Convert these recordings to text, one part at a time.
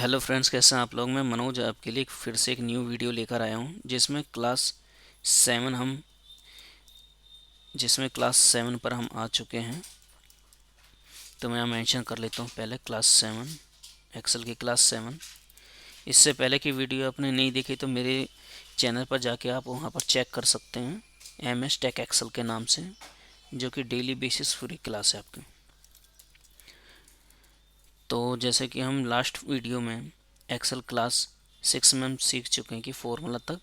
Hello friends, कैसे हैं आप लोग। मैं मनोज आपके लिए फिर से एक न्यू वीडियो लेकर आया हूं सेवन हम जिसमें क्लास 7 पर हम आ चुके हैं। तो मैं यहाँ मेंशन कर लेता हूं पहले क्लास 7, एक्सेल की क्लास 7। इससे पहले की वीडियो आपने नहीं देखी तो मेरे चैनल पर जाके आप वहां पर चेक कर सकते हैं, MS टेक एक्सेल के नाम से, जो कि डेली बेसिस फ्री क्लास है आपकी। तो जैसे कि हम लास्ट वीडियो में एक्सेल क्लास 6 में हम सीख चुके हैं कि फॉर्मूला तक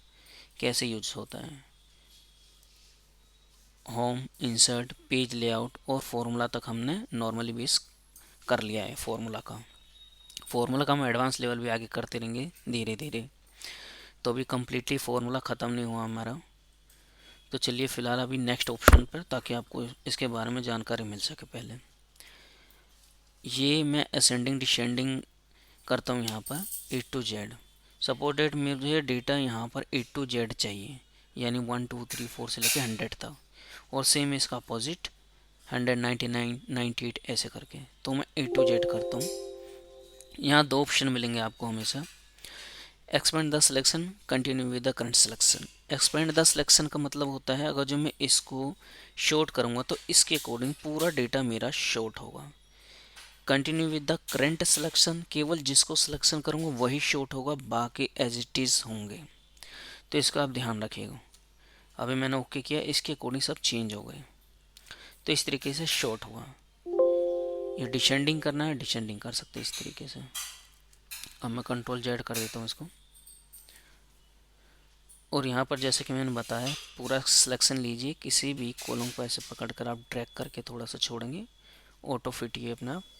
कैसे यूज होता है। होम, इंसर्ट, पेज लेआउट और फॉर्मूला तक हमने नॉर्मली बेस कर लिया है। फॉर्मूला का हम एडवांस लेवल भी आगे करते रहेंगे धीरे धीरे। तो अभी कम्प्लीटली फॉर्मूला ख़त्म नहीं हुआ हमारा। तो चलिए फ़िलहाल अभी नेक्स्ट ऑप्शन पर, ताकि आपको इसके बारे में जानकारी मिल सके। पहले ये मैं असेंडिंग डिसेंडिंग करता हूँ यहाँ पर A to Z। Suppose date मुझे डेटा यहाँ पर A to Z चाहिए, यानी 1 2 3 4 से लेकर 100 तक, और सेम इसका अपोजिट 100 99 98 ऐसे करके। तो मैं A to Z करता हूँ। यहाँ दो ऑप्शन मिलेंगे आपको हमेशा, expand the selection, continue with the current selection. Expand the selection का मतलब होता है अगर जो मैं इसको शॉर्ट करूँगा तो इसके अकॉर्डिंग पूरा डेटा मेरा शॉर्ट होगा। Continue with the current selection, केवल जिसको सिलेक्शन करूँगा वही शॉर्ट होगा, बाकी एज इट इज़ होंगे। तो इसका आप ध्यान रखिएगा। अभी मैंने ओके किया, इसके अकॉर्डिंग सब चेंज हो गए। तो इस तरीके से शॉर्ट हुआ। ये डिसेंडिंग करना है, डिसेंडिंग कर सकते हैं इस तरीके से। अब मैं कंट्रोल जेड कर देता हूँ इसको। और यहाँ पर जैसे कि मैंने बताया, पूरा सिलेक्शन लीजिए, किसी भी कॉलम को ऐसे पकड़ कर आप ड्रैग करके थोड़ा सा छोड़ेंगे, ऑटो फिट ये अपना आप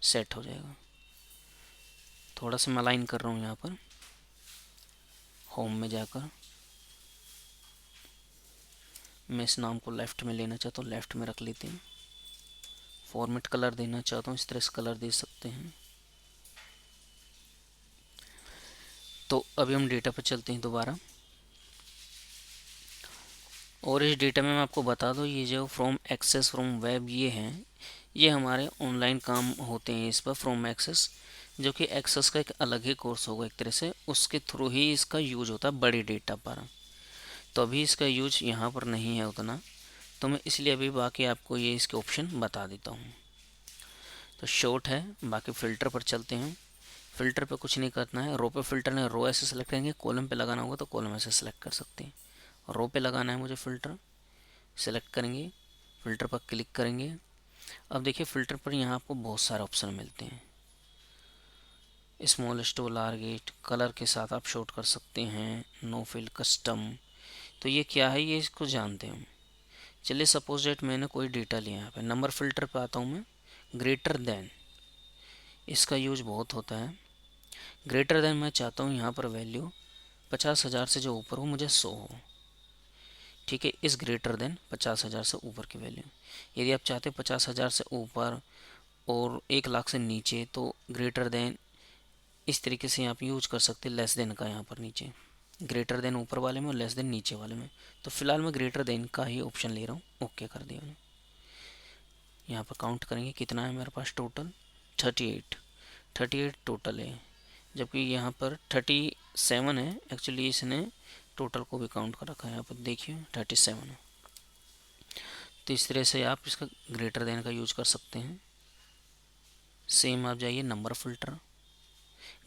सेट हो जाएगा। थोड़ा सा मैं अलाइन कर रहा हूँ यहाँ पर। होम में जाकर मैं इस नाम को लेफ़्ट में लेना चाहता हूँ, लेफ़्ट में रख लेते हैं। फॉर्मेट कलर देना चाहता हूँ, इस तरह से कलर दे सकते हैं। तो अभी हम डेटा पर चलते हैं दोबारा। और इस डेटा में मैं आपको बता दूँ, ये जो फ्रॉम एक्सेस फ्रॉम वेब ये हैं, ये हमारे ऑनलाइन काम होते हैं इस पर फ्रॉम एक्सेस, जो कि एक्सेस का एक अलग ही कोर्स होगा एक तरह से, उसके थ्रू ही इसका यूज होता है बड़ी डेटा पर। तो अभी इसका यूज यहाँ पर नहीं है उतना, तो मैं इसलिए अभी बाकी आपको ये इसके ऑप्शन बता देता हूँ। तो शॉर्ट है। बाकी फ़िल्टर पर चलते हैं। फ़िल्टर पे कुछ नहीं करना है। रो पे फ़िल्टर ने रो ऐसे सेलेक्ट करेंगे, कॉलम पे लगाना होगा तो कॉलम ऐसे सेलेक्ट कर सकते हैं। रो पे लगाना है मुझे फ़िल्टर, सेलेक्ट करेंगे, फ़िल्टर पर क्लिक करेंगे। अब देखिए फ़िल्टर पर यहाँ आपको बहुत सारे ऑप्शन मिलते हैं। स्मॉलेस्ट टू लार्ज, कलर के साथ आप शॉर्ट कर सकते हैं, नो फिल, कस्टम। तो ये क्या है, ये इसको जानते हैं हम। चलिए सपोज डेट मैंने कोई डेटा लिया, यहाँ पे नंबर फ़िल्टर पे आता हूँ मैं। ग्रेटर देन, इसका यूज बहुत होता है। ग्रेटर देन मैं चाहता हूँ यहाँ पर वैल्यू 50,000 से जो ऊपर हो मुझे 100 हो। ठीक है, इस ग्रेटर देन 50,000 से ऊपर की वैल्यू। यदि आप चाहते हैं 50,000 से ऊपर और 1 लाख से नीचे, तो ग्रेटर देन इस तरीके से आप यूज कर सकते हैं। लेस देन का यहाँ पर नीचे, ग्रेटर देन ऊपर वाले में और लेस देन नीचे वाले में। तो फिलहाल मैं ग्रेटर देन का ही ऑप्शन ले रहा हूँ। ओके कर दिया मैंने। यहाँ पर काउंट करेंगे कितना है मेरे पास टोटल, 38 टोटल है, जबकि यहाँ पर 37 है। एक्चुअली इसने टोटल को भी काउंट कर रखा है, यहाँ पर देखिए 37 है। तो इस तरह से आप इसका ग्रेटर देन का यूज कर सकते हैं। सेम आप जाइए नंबर फिल्टर,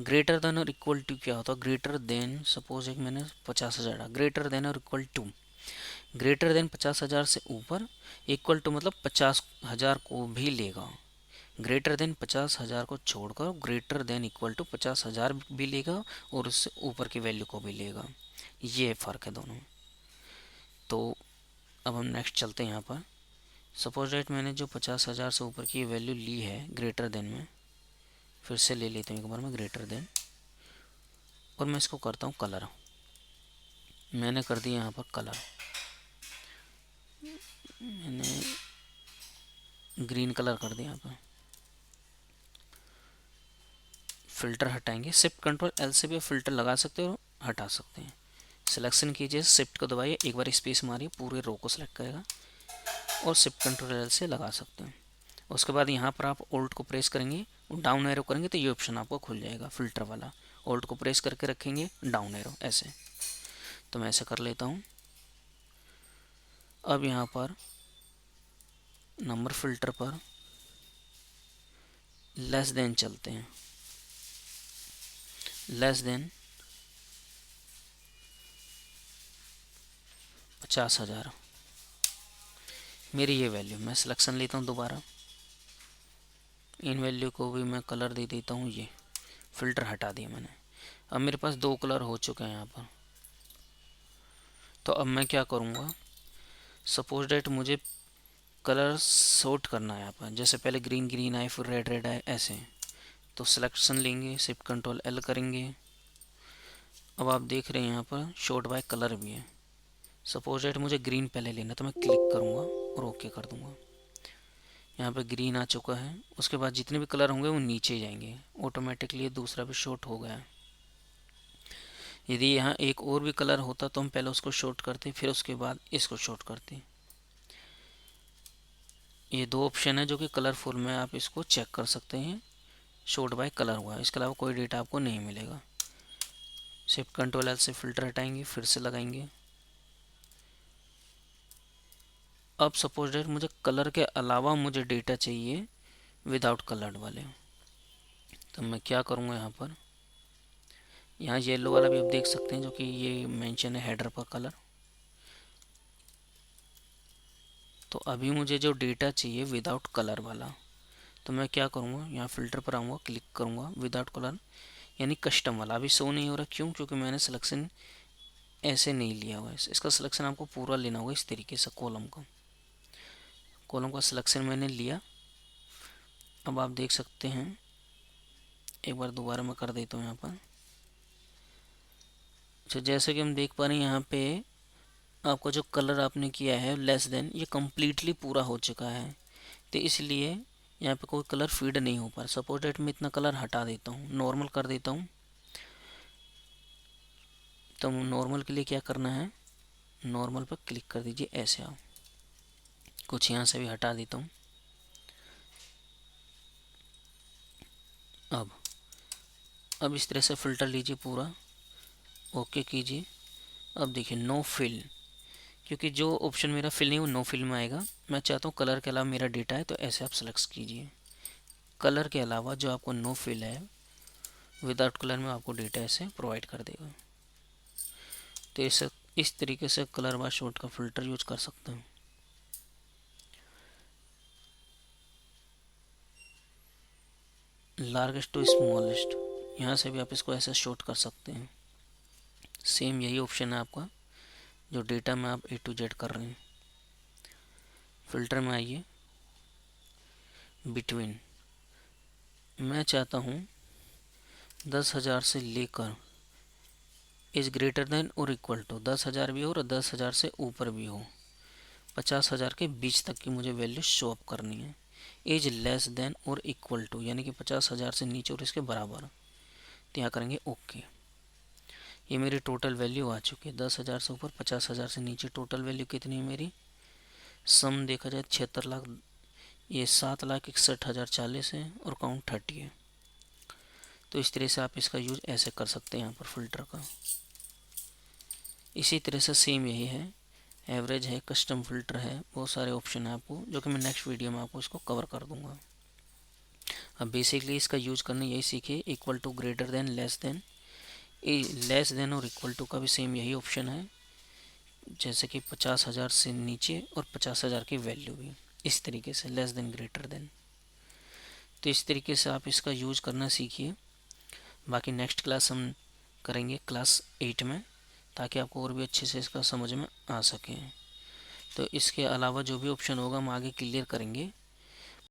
ग्रेटर देन और इक्वल टू क्या होता है। ग्रेटर देन, सपोज एक मैंने 50,000, ग्रेटर देन और इक्वल टू, ग्रेटर देन 50,000 से ऊपर, इक्वल टू मतलब 50,000 को भी लेगा। ग्रेटर देन 50,000 को छोड़कर ग्रेटर देन इक्वल टू 50,000 भी लेगा और उससे ऊपर की वैल्यू को भी लेगा। ये फ़र्क है दोनों में। तो अब हम नेक्स्ट चलते हैं। यहाँ पर सपोज डेट मैंने जो 50,000 से ऊपर की वैल्यू ली है ग्रेटर देन में, फिर से ले लेते हैं एक बार में ग्रेटर देन, और मैं इसको करता हूँ कलर। मैंने कर दिया यहाँ पर कलर, मैंने ग्रीन कलर कर दिया यहाँ पर। फ़िल्टर हटाएंगे, शिफ्ट कंट्रोल एल से भी फ़िल्टर लगा सकते हो और हटा सकते हैं। सिलेक्शन कीजिए, शिफ्ट को दबाइए, एक बार स्पेस मारिए, पूरे रो को सिलेक्ट करेगा, और शिफ्ट कंट्रोल एल से लगा सकते हैं। उसके बाद यहाँ पर आप ओल्ट को प्रेस करेंगे डाउन एरो करेंगे तो ये ऑप्शन आपको खुल जाएगा फ़िल्टर वाला। ऑल्ट को प्रेस करके रखेंगे, डाउन एरो ऐसे। तो मैं ऐसे कर लेता हूँ। अब यहाँ पर नंबर फ़िल्टर पर लेस देन चलते हैं, लेस देन 50,000 मेरी ये वैल्यू। मैं सिलेक्शन लेता हूँ दोबारा, इन वैल्यू को भी मैं कलर दे देता हूँ, ये फ़िल्टर हटा दिया मैंने। अब मेरे पास 2 कलर हो चुके हैं यहाँ पर। तो अब मैं क्या करूँगा, सपोज डेट मुझे कलर सॉर्ट करना है यहाँ पर। जैसे पहले ग्रीन ग्रीन आए, फिर रेड रेड आए, ऐसे। तो सिलेक्शन लेंगे, शिफ्ट कंट्रोल एल करेंगे। अब आप देख रहे हैं यहाँ पर शॉर्ट बाय कलर भी है। सपोज डेट मुझे ग्रीन पहले लेना, तो मैं क्लिक करूँगा और ओके कर दूँगा। यहाँ पे ग्रीन आ चुका है। उसके बाद जितने भी कलर होंगे वो नीचे जाएंगे ऑटोमेटिकली। दूसरा भी शॉर्ट हो गया। यदि यहाँ एक और भी कलर होता तो हम पहले उसको शॉर्ट करते, फिर उसके बाद इसको शॉर्ट करते। ये 2 ऑप्शन है जो कि कलरफुल में आप इसको चेक कर सकते हैं। शॉर्ट बाय कलर हुआ, इसके अलावा कोई डेटा आपको नहीं मिलेगा। शिफ्ट कंट्रोल एल से फ़िल्टर हटाएंगे, फिर से लगाएंगे। अब सपोज डेट मुझे कलर के अलावा मुझे डेटा चाहिए विदाउट कलर्ड वाले। तो मैं क्या करूँगा, यहाँ येलो वाला भी आप देख सकते हैं जो कि ये मेंशन है हेडर पर कलर। तो अभी मुझे जो डेटा चाहिए विदाउट कलर वाला, तो मैं क्या करूँगा, यहाँ फ़िल्टर पर आऊँगा, क्लिक करूँगा विदाउट कलर यानी कस्टम वाला। अभी शो नहीं हो रहा, क्यों? क्योंकि मैंने सिलेक्शन ऐसे नहीं लिया हुआ है। इसका सिलेक्शन आपको पूरा लेना होगा इस तरीके से। कॉलम का सिलेक्शन मैंने लिया। अब आप देख सकते हैं, एक बार दोबारा मैं कर देता हूँ यहाँ पर। तो जैसे कि हम देख पा रहे हैं यहाँ पे आपका जो कलर आपने किया है लेस देन, ये कम्प्लीटली पूरा हो चुका है। तो इसलिए यहाँ पे कोई कलर फीड नहीं हो पा रहा। सपोज डेट मैं इतना कलर हटा देता हूँ, नॉर्मल कर देता हूँ। तो नॉर्मल के लिए क्या करना है, नॉर्मल पर क्लिक कर दीजिए, ऐसे आओ। कुछ यहाँ से भी हटा देता हूँ। अब इस तरह से फ़िल्टर लीजिए पूरा, ओके कीजिए। अब देखिए नो फिल, क्योंकि जो ऑप्शन मेरा फिल नहीं वो नो फिल में आएगा। मैं चाहता हूँ कलर के अलावा मेरा डेटा है, तो ऐसे आप सेलेक्ट कीजिए। कलर के अलावा जो आपको नो फिल है, विदाउट कलर में आपको डेटा ऐसे प्रोवाइड कर देगा। तो इस तरीके से कलर बार शॉर्ट का फ़िल्टर यूज कर सकते हैं। लार्जेस्ट टू स्मॉलेस्ट, यहाँ से भी आप इसको ऐसे शॉर्ट कर सकते हैं। सेम यही ऑप्शन है आपका जो डेटा में आप A to Z कर रहे हैं। फ़िल्टर में आइए, बिटवीन, मैं चाहता हूँ 10,000 से लेकर इज़ ग्रेटर देन और इक्वल टू 10,000 भी हो और 10,000 से ऊपर भी हो, 50,000 के बीच तक की मुझे वैल्यू शो अप करनी है। एज लेस देन और इक्वल टू यानी कि 50,000 से नीचे और इसके बराबर, तो यहाँ करेंगे ओके। ये मेरी टोटल वैल्यू आ चुकी है। 10,000 से ऊपर, 50,000 से नीचे, टोटल वैल्यू कितनी है मेरी? सम देखा जाए 76 लाख, ये 7,61,040 है और काउंट 30 है। तो इस तरह से आप इसका यूज ऐसे कर सकते हैं यहाँ पर फ़िल्टर का। इसी तरह से सेम यही है, एवरेज है, कस्टम फ़िल्टर है, बहुत सारे ऑप्शन है आपको, जो कि मैं नेक्स्ट वीडियो में आपको इसको कवर कर दूंगा। अब बेसिकली इसका यूज करना यही सीखे, equal to, greater than, less than. Less than और इक्वल टू का भी सेम यही ऑप्शन है, जैसे कि 50,000 से नीचे और 50,000 की वैल्यू भी इस तरीके से, लेस देन, ग्रेटर देन। तो इस तरीके से आप इसका यूज करना सीखिए। बाकी नेक्स्ट क्लास हम करेंगे क्लास 8 में, ताकि आपको और भी अच्छे से इसका समझ में आ सके। तो इसके अलावा जो भी ऑप्शन होगा हम आगे क्लियर करेंगे।